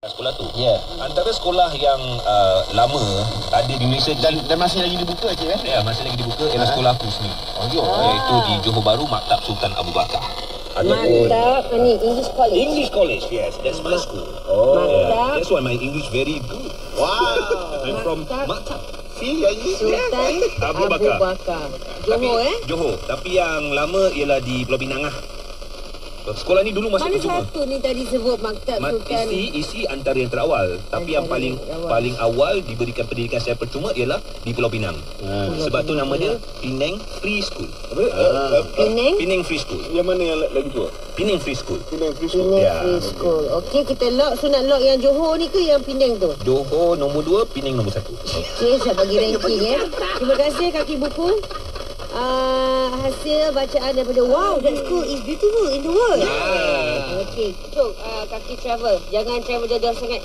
Sekolah tu. Ya. Antara sekolah yang lama ada di Malaysia Dan masih lagi dibuka je kan? ya, masih lagi dibuka ialah sekolah aku sendiri. Iaitu di Johor Bahru, Maktab Sultan Abu Bakar. Mantap. Ni English College. English College, yes, that's my school. Mantap. That's why my English very good. Wow. I'm from Mantap. Maktab. See, yang ini Sultan Abu Abu Bakar. Bakar. Johor Johor. Tapi yang lama ialah di Pulau Pinang lah. Sekolah ni dulu masih Mana percuma. satu ni tadi sebut Maktab Sultan? Isi antara yang terawal. Tapi yang paling awal diberikan pendidikan secara percuma ialah di Pulau Pinang. Sebab tu nama dia Penang Free School. Penang? Penang Free School. Yang mana yang lagi tua? Penang Free School. Penang Free School. Penang Ya. Free School. Okey, kita lock. So nak lock yang Johor ni ke yang Penang tu? Johor nombor 2, Penang nombor 1. Okey, saya bagi ranking ya. Terima kasih kaki buku. Hasil bacaan daripada wow, that school is beautiful in the world. Okey, Cuk, kaki travel. Jangan travel jauh-jauh sangat.